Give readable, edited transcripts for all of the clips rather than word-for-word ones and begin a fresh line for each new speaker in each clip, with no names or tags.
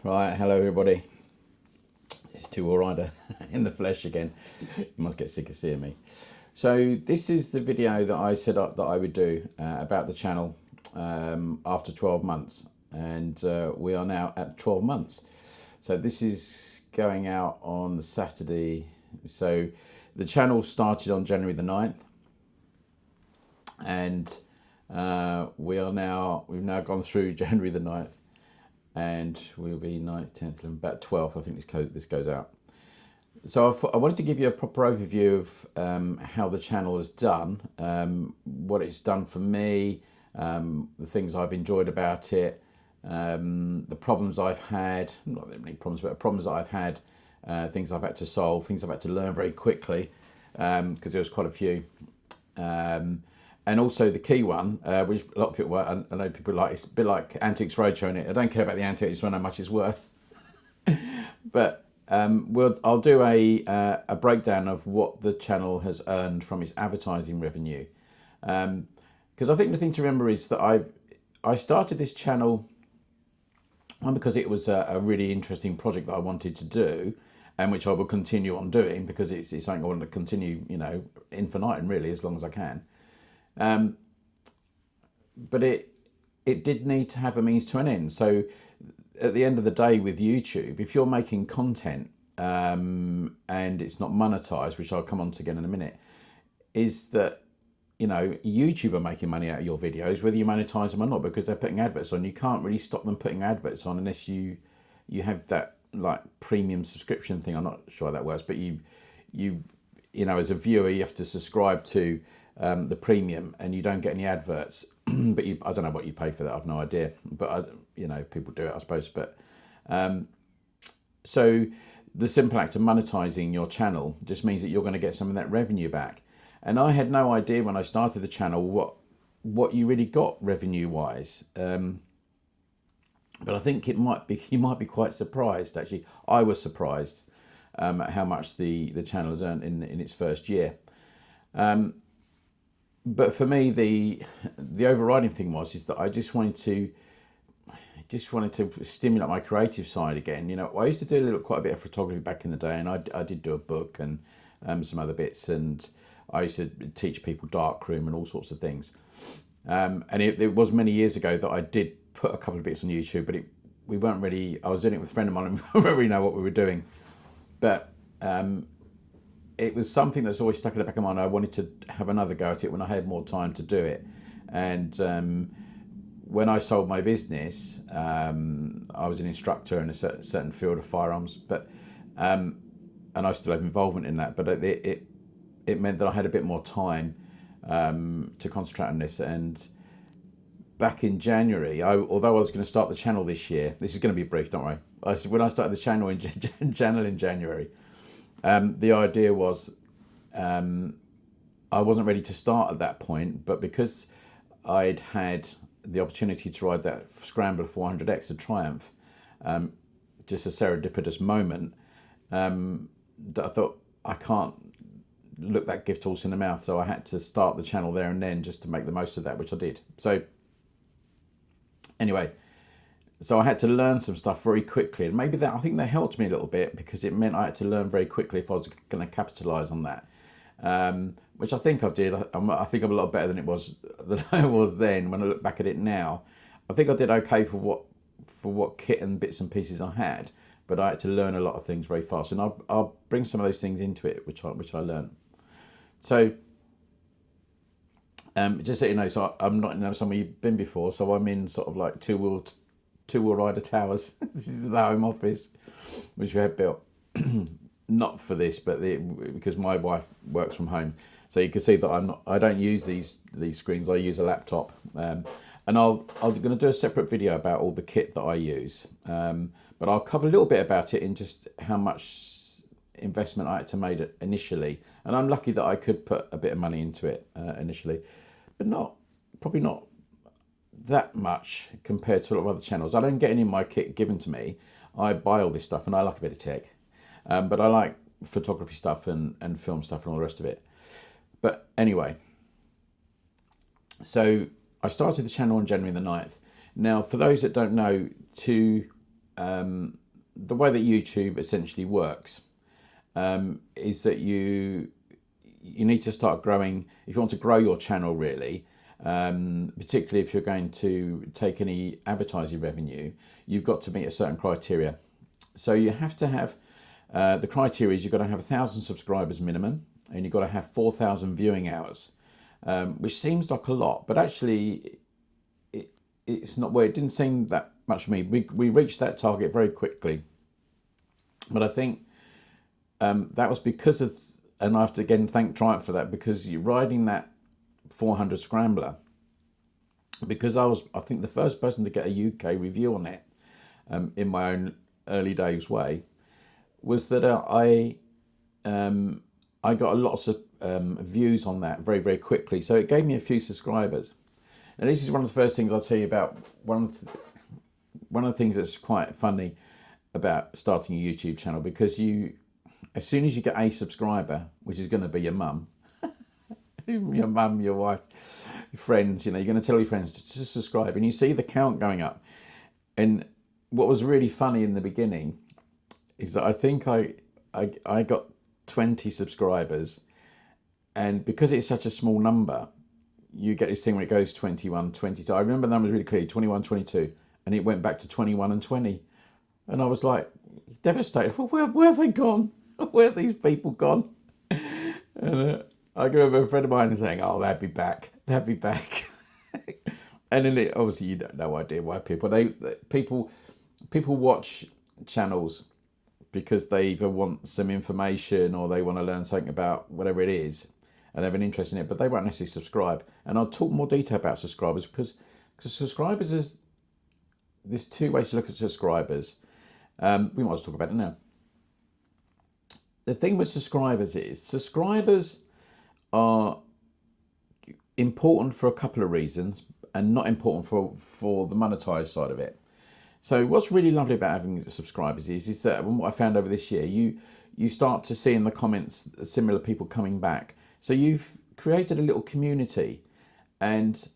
Right, hello everybody. It's Two All Rider in the flesh again. You must get sick of seeing me. So this is the video that I set up that I would do about the channel after 12 months. And we are now at 12 months. So this is going out on the Saturday. So the channel started on January the 9th. And we've now gone through January the 9th. And we'll be 9th, 10th, 11th, about 12th, I think this goes out. So I wanted to give you a proper overview of how the channel has done, what it's done for me, the things I've enjoyed about it, the problems I've had, not that many problems, but problems that I've had, things I've had to solve, things I've had to learn very quickly, because there was quite a few. And also the key one, which a lot of people, I know people like, it's a bit like Antiques Roadshow in it. I don't care about the antiques, I just want to know how much it's worth. But I'll do a breakdown of what the channel has earned from its advertising revenue. Because I think the thing to remember is that I started this channel, one, because it was a really interesting project that I wanted to do, and which I will continue on doing because it's something I want to continue, infinitum really, as long as I can. But it did need to have a means to an end. So at the end of the day with YouTube, if you're making content and it's not monetized, which I'll come on to again in a minute, is that, YouTube are making money out of your videos, whether you monetize them or not, because they're putting adverts on. You can't really stop them putting adverts on unless you have that like premium subscription thing. I'm not sure how that works, but you as a viewer, you have to subscribe to the premium, and you don't get any adverts. But I don't know what you pay for that. I've no idea. But people do it, I suppose. But so the simple act of monetizing your channel just means that you're going to get some of that revenue back. And I had no idea when I started the channel what you really got revenue wise. But I think you might be quite surprised. Actually, I was surprised at how much the channel has earned in its first year. But for me, the overriding thing is that I just wanted to stimulate my creative side again. I used to do quite a bit of photography back in the day, and I did do a book and some other bits, and I used to teach people darkroom and all sorts of things. And it was many years ago that I did put a couple of bits on YouTube, but we weren't really. I was doing it with a friend of mine, and we didn't really know what we were doing, but. It was something that's always stuck in the back of my mind. I wanted to have another go at it when I had more time to do it. And when I sold my business, I was an instructor in a certain field of firearms, and I still have involvement in that. But it meant that I had a bit more time to concentrate on this. And back in January, although I was going to start the channel this year, this is going to be brief, don't worry. When I started the channel in January. The idea was I wasn't ready to start at that point, but because I'd had the opportunity to ride that Scrambler 400X at Triumph, just a serendipitous moment, that I thought I can't look that gift horse in the mouth, so I had to start the channel there and then just to make the most of that, which I did. So anyway, so I had to learn some stuff very quickly, and maybe I think that helped me a little bit, because it meant I had to learn very quickly if I was going to capitalise on that, which I think I did. I think I'm a lot better than I was then. When I look back at it now, I think I did okay for what kit and bits and pieces I had, but I had to learn a lot of things very fast, and I'll bring some of those things into it, which I learned. So just so you know, so I'm not in somewhere you've been before, so I'm in sort of like two-wheel rider towers. This is the home office which we had built not for this, but because my wife works from home, so you can see that I don't use these screens. I use a laptop, and I'm going to do a separate video about all the kit that I use, but I'll cover a little bit about it in just how much investment I had to make it initially, and I'm lucky that I could put a bit of money into it initially, but probably not that much compared to a lot of other channels. I don't get any of my kit given to me. I buy all this stuff, and I like a bit of tech, but I like photography stuff and film stuff and all the rest of it. But anyway, so I started the channel on January the 9th. Now, for those that don't know, to the way that YouTube essentially works is that you need to start growing. If you want to grow your channel really, particularly if you're going to take any advertising revenue, you've got to meet a certain criteria. So you have to have the criteria is you've got to have 1,000 subscribers minimum, and you've got to have 4,000 viewing hours, which seems like a lot, but actually it's not. Well, it didn't seem that much to me. We reached that target very quickly, but I think that was because of, and I have to again thank Triumph for that, because you're riding that 400 scrambler, because I think the first person to get a UK review on it in my own early days way, was that I got a lot of views on that very, very quickly. So it gave me a few subscribers. And this is one of the first things I'll tell you about. One of the things that's quite funny about starting a YouTube channel, because as soon as you get a subscriber, which is going to be your mum, your wife, your friends, you're going to tell your friends to subscribe, and you see the count going up. And what was really funny in the beginning is that I think I got 20 subscribers, and because it's such a small number, you get this thing where it goes 21, 22. I remember the numbers really clearly, 21, 22, and it went back to 21 and 20. And I was like devastated. Well, where have they gone? Where have these people gone? And I remember a friend of mine saying, "Oh, they'll be back. They'll be back." And then obviously you don't no idea why people watch channels because they either want some information or they want to learn something about whatever it is, and they have an interest in it, but they won't necessarily subscribe. And I'll talk more detail about subscribers, because subscribers is, there's two ways to look at subscribers. We might as well talk about it now. The thing with subscribers is subscribers are important for a couple of reasons, and not important for the monetized side of it. So what's really lovely about having subscribers is that what I found over this year, you start to see in the comments similar people coming back. So you've created a little community, and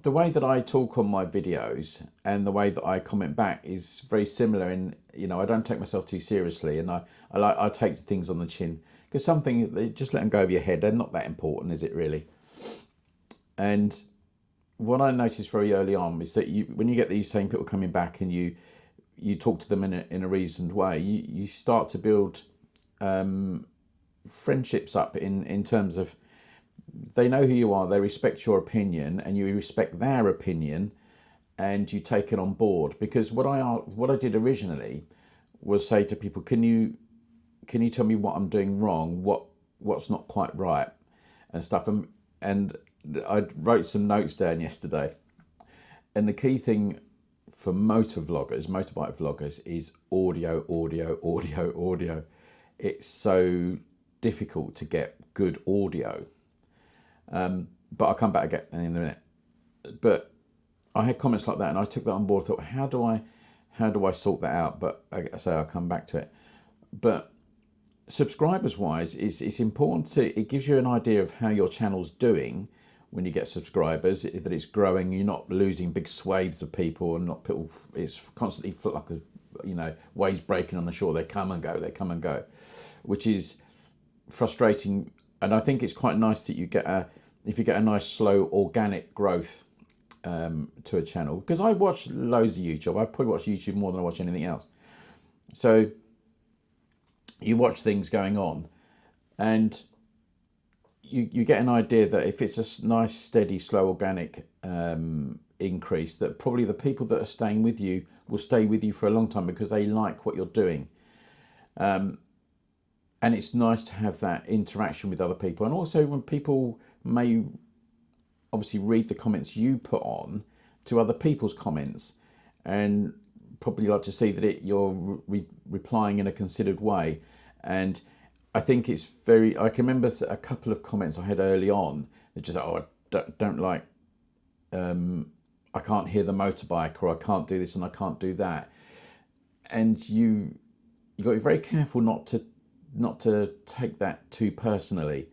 the way that I talk on my videos and the way that I comment back is very similar. In I don't take myself too seriously, and I take things on the chin, because something, just let them go over your head. They're not that important, is it really? And what I noticed very early on is that when you get these same people coming back and you talk to them in a reasoned way, you start to build friendships up in terms of, they know who you are, they respect your opinion, and you respect their opinion, and you take it on board. Because what I did originally was say to people, can you tell me what I'm doing wrong, what's not quite right, and stuff. And I wrote some notes down yesterday, and the key thing for motorbike vloggers is audio. It's so difficult to get good audio, but I'll come back again in a minute. But I had comments like that, and I took that on board. Thought, how do I sort that out? But I'll come back to it. But subscribers wise, it's important it gives you an idea of how your channel's doing when you get subscribers, that it's growing. You're not losing big swathes of people, and not people. It's constantly like waves breaking on the shore. They come and go, which is frustrating. And I think it's quite nice that if you get a nice slow organic growth to a channel. Because I watch loads of YouTube. I probably watch YouTube more than I watch anything else. So you watch things going on, and you get an idea that if it's a nice, steady, slow, organic increase, that probably the people that are staying with you will stay with you for a long time because they like what you're doing. And it's nice to have that interaction with other people. And also when people may obviously read the comments you put on to other people's comments, and probably like to see that you're replying in a considered way. And I think it's I can remember a couple of comments I had early on that just, I don't like, I can't hear the motorbike, or I can't do this and I can't do that. And you got to be very careful not to take that too personally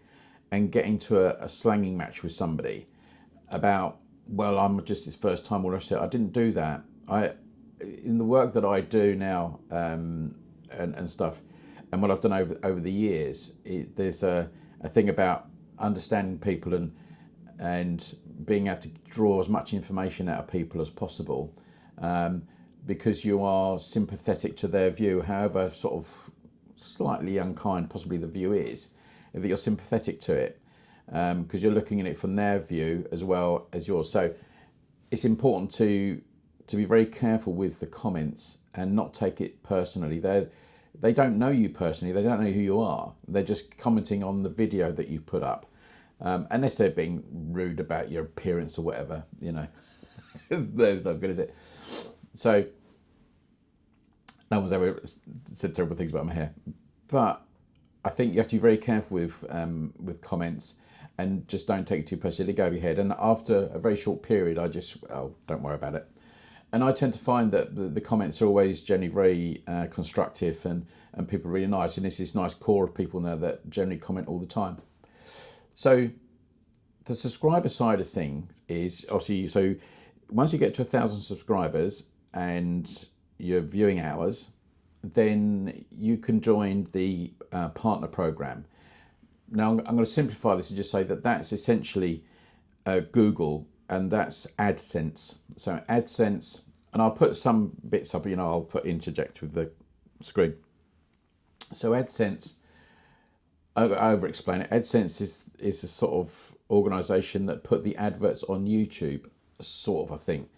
and get into a slanging match with somebody about, well, I'm just his first time, or I didn't do that. in the work that I do now, and stuff, and what I've done over the years, there's a thing about understanding people and being able to draw as much information out of people as possible, because you are sympathetic to their view, however sort of slightly unkind possibly the view is, that you're sympathetic to it, because you're looking at it from their view as well as yours. So it's important to be very careful with the comments and not take it personally. They don't know you personally. They don't know who you are. They're just commenting on the video that you put up, unless they're being rude about your appearance or whatever. You know, that's not good, is it? So no one's ever said terrible things about my hair, but I think you have to be very careful with comments, and just don't take it too personally. Go over your head. And after a very short period, I just, don't worry about it. And I tend to find that the comments are always generally very constructive, and people are really nice. And there's this nice core of people now that generally comment all the time. So the subscriber side of things is obviously, so once you get to 1,000 subscribers and your viewing hours, then you can join the partner program. Now I'm going to simplify this and just say that that's essentially Google, and that's AdSense. So AdSense, and I'll put some bits up, I'll interject with the screen. So AdSense, I'll over-explain it. AdSense is a sort of organisation that put the adverts on YouTube, sort of a thing.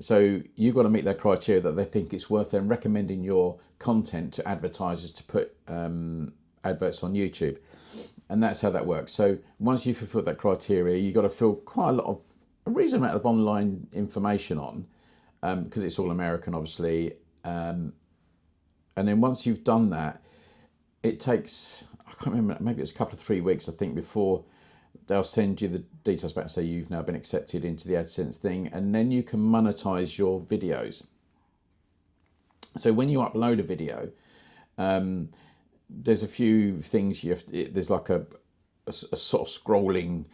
So you've got to meet their criteria that they think it's worth them recommending your content to advertisers to put adverts on YouTube. And that's how that works. So once you fulfill that criteria, you've got to fill quite a reasonable amount of online information on, because it's all American, obviously. And then once you've done that, it takes, I can't remember, maybe it's a couple of 3 weeks, I think, before they'll send you the details back and say you've now been accepted into the AdSense thing, and then you can monetize your videos. So when you upload a video, there's a few things there's like a sort of scrolling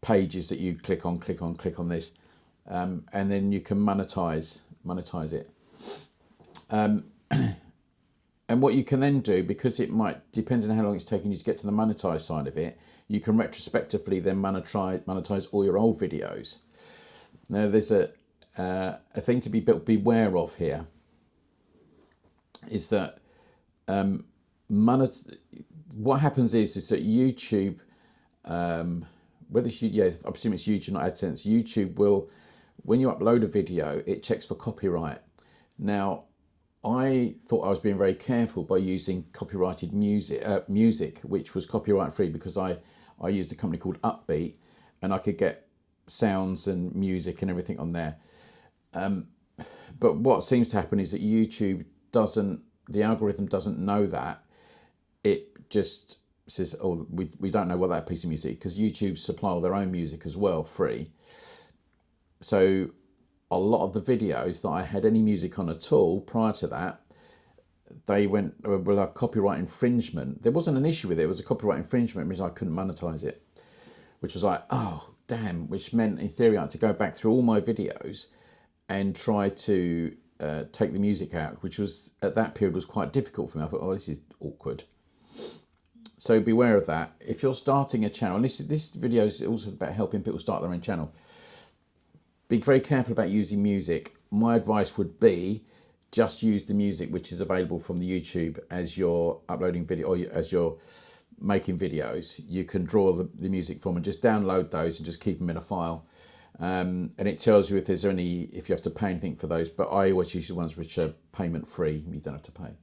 pages that you click on this, and then you can monetize it. And what you can then do, because it might depend on how long it's taking you to get to the monetized side of it, you can retrospectively then monetize all your old videos. Now there's a thing to beware of here, is that what happens is that YouTube, whether I presume it's YouTube, not AdSense, YouTube will, when you upload a video, it checks for copyright. Now, I thought I was being very careful by using copyrighted music, which was copyright free, because I used a company called Upbeat, and I could get sounds and music and everything on there. But what seems to happen is that YouTube the algorithm doesn't know that. It just says, oh, we don't know what that piece of music, because YouTube supply all their own music as well, free. So a lot of the videos that I had any music on at all prior to that, they went with a copyright infringement. There wasn't an issue with it. It was a copyright infringement, which I couldn't monetize it, which was like, oh, damn, which meant in theory I had to go back through all my videos and try to take the music out, which was at that period was quite difficult for me. I thought, oh, this is awkward. So beware of that. If you're starting a channel, and this video is also about helping people start their own channel, be very careful about using music. My advice would be just use the music which is available from the YouTube as you're uploading video, or as you're making videos. You can draw the music from and just download those and just keep them in a file. And it tells you if you have to pay anything for those. But I always use the ones which are payment free. You don't have to pay.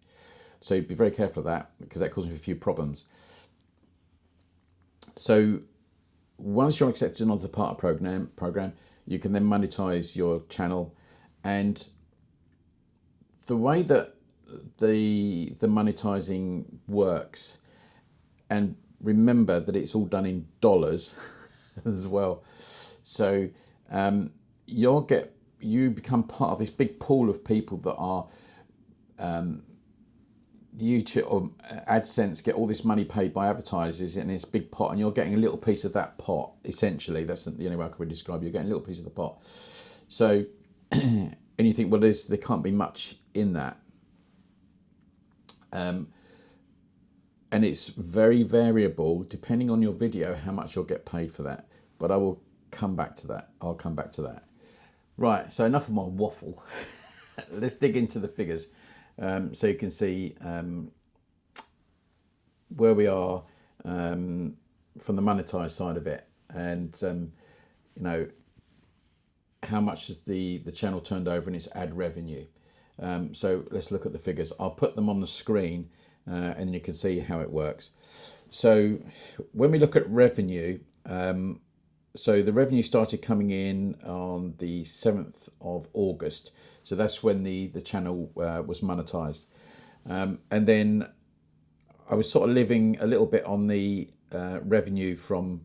So be very careful of that, because that causes me a few problems. So once you're accepted onto the partner program, you can then monetize your channel. And the way that the monetizing works, and remember that it's all done in dollars as well. So you become part of this big pool of people that are YouTube or AdSense get all this money paid by advertisers in this big pot, and you're getting a little piece of that pot. Essentially, that's the only way I could describe it. You're getting a little piece of the pot. So and you think, well, there can't be much in that. And it's very variable depending on your video how much you'll get paid for that. But I will come back to that. I'll come back to that. Right, so enough of my waffle. Let's dig into the figures, so you can see where we are from the monetized side of it, and you know, how much has the channel turned over in its ad revenue. So let's look at the figures. I'll put them on the screen, and then you can see how it works. So when we look at revenue, so the revenue started coming in on the 7th of August. So that's when the channel was monetized. And then I was sort of living a little bit on the revenue from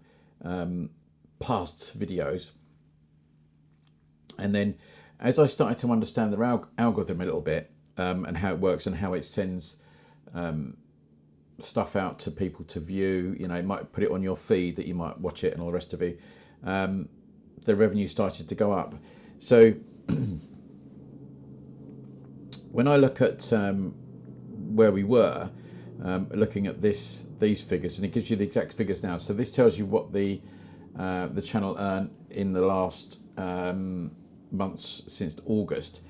past videos. And then as I started to understand the algorithm a little bit, and how it works and how it sends stuff out to people to view, you know, it might put it on your feed that you might watch it and all the rest of it, the revenue started to go up. So when I look at where we were, looking at these figures, and it gives you the exact figures now. So this tells you what the channel earned in the last months since August.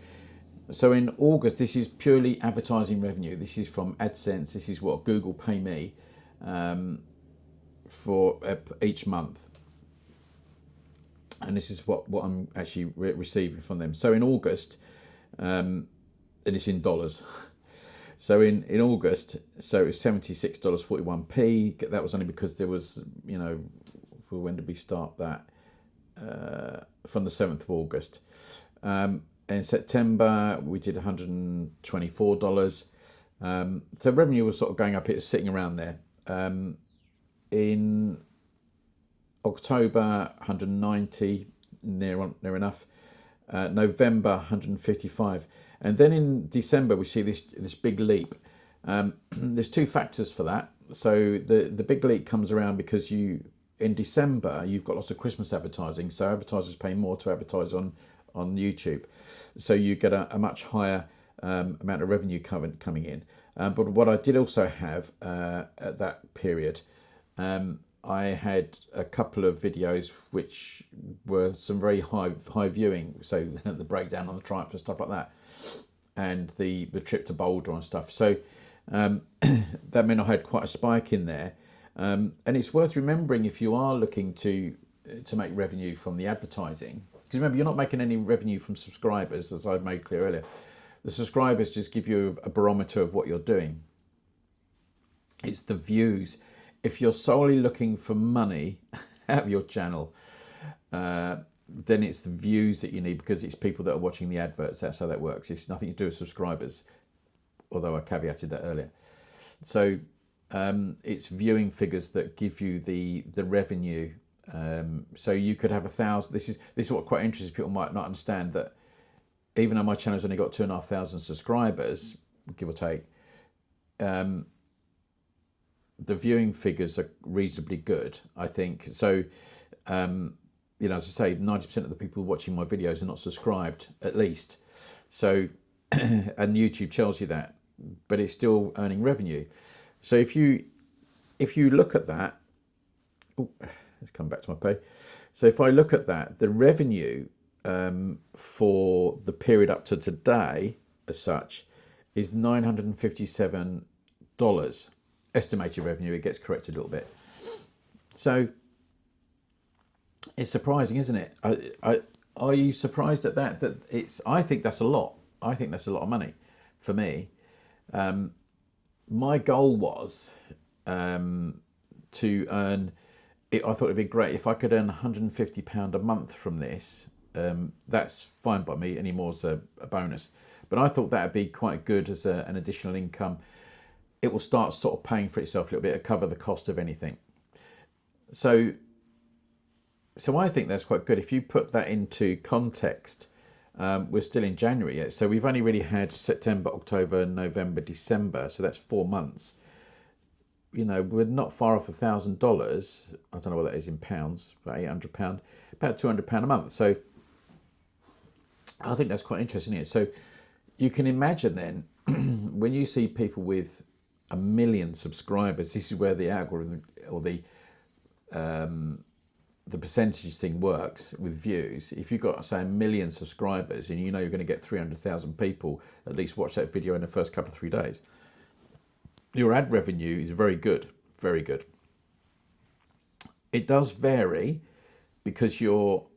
So in August, this is purely advertising revenue. This is from AdSense. This is what Google pay me for each month, and this is what I'm actually receiving from them. So in August, and it's in dollars. So in August, so it's $76.41p. That was only because there was, you know, when did we start that? From the 7th of August. In September, we did $124. So revenue was sort of going up. It was sitting around there. In October, 190, near enough. November, 155. And then in December, we see this big leap. There's two factors for that. So the big leap comes around because in December, you've got lots of Christmas advertising. So advertisers pay more to advertise on YouTube. So you get a much higher amount of revenue coming in. But what I did also have at that period, I had a couple of videos which were some very high viewing. So the breakdown on the Triumph and stuff like that, and the trip to Boulder and stuff. So that meant I had quite a spike in there. And it's worth remembering if you are looking to make revenue from the advertising, because remember, you're not making any revenue from subscribers, as I made clear earlier. The subscribers just give you a barometer of what you're doing. It's the views. If you're solely looking for money out of your channel, then it's the views that you need, because it's people that are watching the adverts. That's how that works. It's nothing to do with subscribers, although I caveated that earlier. So it's viewing figures that give you the revenue. So you could have 1,000. This is what quite interesting. People might not understand that even though my channel's only got 2,500 subscribers, give or take, the viewing figures are reasonably good, I think. So, you know, as I say, 90% of the people watching my videos are not subscribed, at least. So, and YouTube tells you that, but it's still earning revenue. So if you look at that, let's come back to my pay. So if I look at that, the revenue for the period up to today, as such, is $957. Estimated revenue. It gets corrected a little bit. So it's surprising, isn't it? Are you surprised at that? I think that's a lot. I think that's a lot of money for me. My goal was to earn. I thought it'd be great if I could earn £150 a month from this. That's fine by me. Any more is a bonus. But I thought that'd be quite good as an additional income. It will start sort of paying for itself a little bit to cover the cost of anything. So I think that's quite good. If you put that into context, we're still in January yet. So we've only really had September, October, November, December. So that's 4 months. You know, we're not far off $1,000. I don't know what that is in pounds, about £800, about £200 a month. So I think that's quite interesting here. So you can imagine then when you see people with 1 million subscribers, this is where the algorithm or the percentage thing works with views. If you've got, say, 1 million subscribers and you know you're going to get 300,000 people at least watch that video in the first couple of 3 days, your ad revenue is very good, very good. It does vary because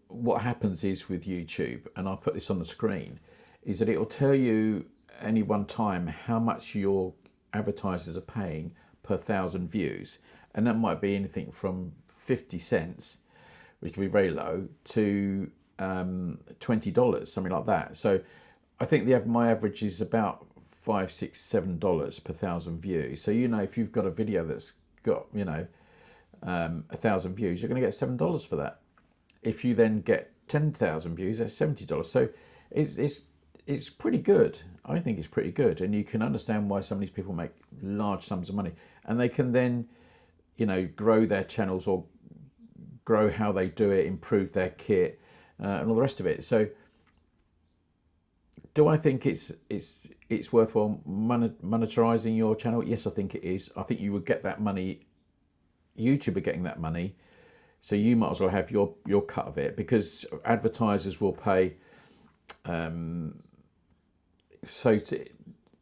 what happens is with YouTube, and I'll put this on the screen, is that it will tell you any one time how much your advertisers are paying per 1,000 views. And that might be anything from 50 cents, which can be very low, to $20, something like that. So I think my average is about $5, $6, $7 per 1,000 views. So, if you've got a video that's got, 1,000 views, you're going to get $7 for that. If you then get 10,000 views, that's $70. So it's pretty good. I think it's pretty good. And you can understand why some of these people make large sums of money. And they can then, grow their channels or grow how they do it, improve their kit, and all the rest of it. So do I think it's worthwhile monetizing your channel? Yes, I think it is. I think you would get that money. YouTube are getting that money. So you might as well have your cut of it, because advertisers will pay.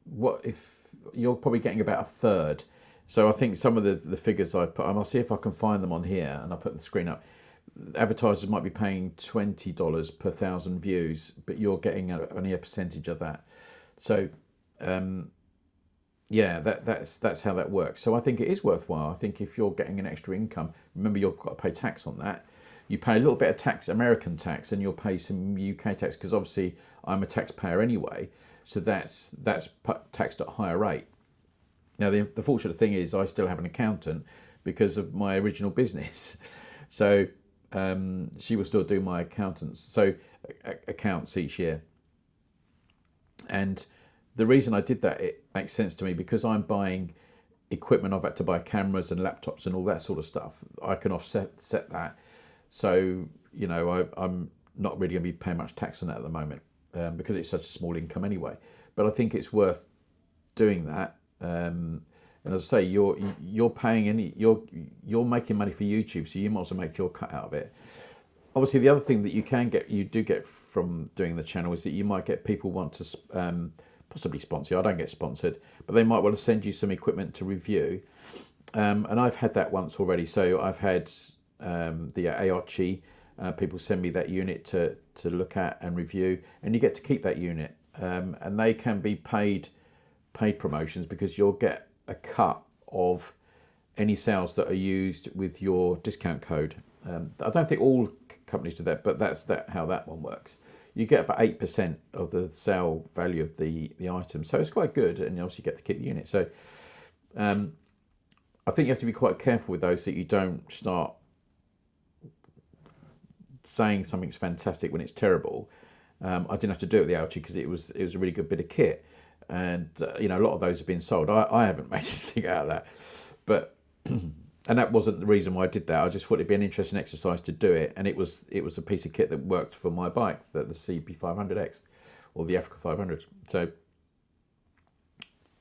What if you're probably getting about a third? So I think some of the figures I put, and I'll see if I can find them on here, and I'll put the screen up. Advertisers might be paying $20 per 1,000 views, but you're getting only a percentage of that. So yeah, that's how that works. So I think it is worthwhile. I think if you're getting an extra income, remember you've got to pay tax on that. You pay a little bit of tax, American tax, and you'll pay some UK tax, because obviously I'm a taxpayer anyway. So that's taxed at a higher rate. Now the fortunate thing is I still have an accountant because of my original business. So she will still do my accounts each year. And the reason I did that, it makes sense to me, because I'm buying equipment. I've had to buy cameras and laptops and all that sort of stuff. I can offset that. So, I'm not really going to be paying much tax on that at the moment, because it's such a small income anyway. But I think it's worth doing that. And as I say, you're paying you're making money for YouTube, so you might as well make your cut out of it. Obviously, the other thing that you do get from doing the channel is that you might get people want to possibly sponsor you. I don't get sponsored, but they might want to send you some equipment to review. And I've had that once already. So I've had the AOCHI, people send me that unit to look at and review, and you get to keep that unit. And they can be paid promotions, because you'll get a cut of any sales that are used with your discount code. I don't think all companies do that, but that's how that one works. You get about 8% of the sale value of the item, so it's quite good, and you obviously get to keep the unit. So I think you have to be quite careful with those, that you don't start saying something's fantastic when it's terrible. I didn't have to do it with the Alchi because it was a really good bit of kit, and a lot of those have been sold. I haven't made anything out of that, but and that wasn't the reason why I did that. I just thought it'd be an interesting exercise to do it, and it was a piece of kit that worked for my bike, the CP500X or the Africa 500. So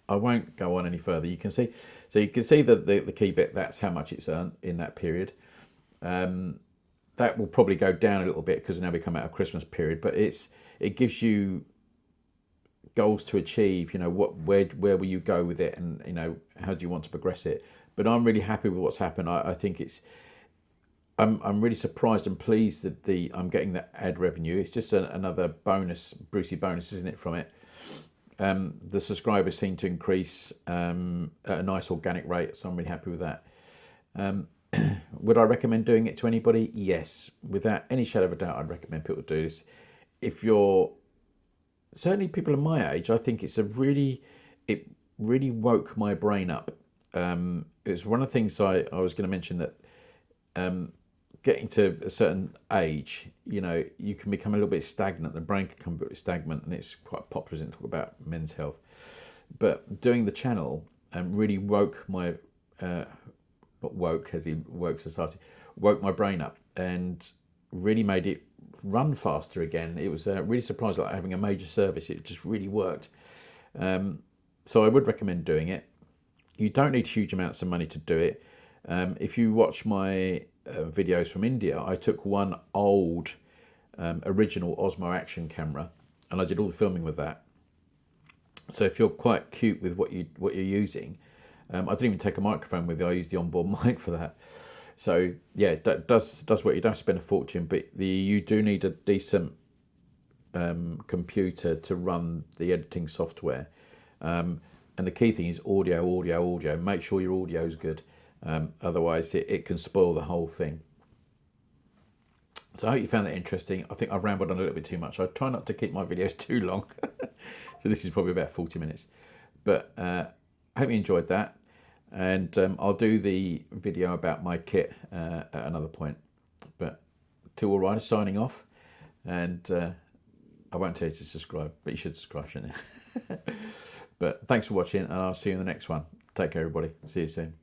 I won't go on any further. You can see that the key bit, that's how much it's earned in that period. That will probably go down a little bit because now we come out of Christmas period, but it gives you goals to achieve. Where will you go with it, and how do you want to progress it? But I'm really happy with what's happened. I think I'm really surprised and pleased that I'm getting that ad revenue. It's just another bonus, Brucey bonus, isn't it, from it? The subscribers seem to increase at a nice organic rate, so I'm really happy with that. Would I recommend doing it to anybody? Yes, without any shadow of a doubt, I'd recommend people do this. If you're certainly people of my age, I think it really woke my brain up. It's one of the things I was going to mention, that getting to a certain age, you can become a little bit stagnant. The brain can become a bit stagnant, and it's quite popular, isn't it, to talk about men's health. But doing the channel really woke my not woke as he woke society, woke my brain up, and really made it run faster again. It was really surprised, like having a major service. It just really worked. So I would recommend doing it. You don't need huge amounts of money to do it. If you watch my videos from India, I took one old original Osmo Action camera, and I did all the filming with that. So if you're quite cute with what you're using, I didn't even take a microphone with it. I used the onboard mic for that. So yeah, that does what you don't have to spend a fortune, but you do need a decent computer to run the editing software. And the key thing is audio, audio, audio. Make sure your audio is good. Otherwise, it can spoil the whole thing. So I hope you found that interesting. I think I've rambled on a little bit too much. I try not to keep my videos too long. So this is probably about 40 minutes. But I hope you enjoyed that. And I'll do the video about my kit at another point. But Tool Rider signing off. And I won't tell you to subscribe, but you should subscribe, shouldn't you? But thanks for watching, and I'll see you in the next one. Take care, everybody. See you soon.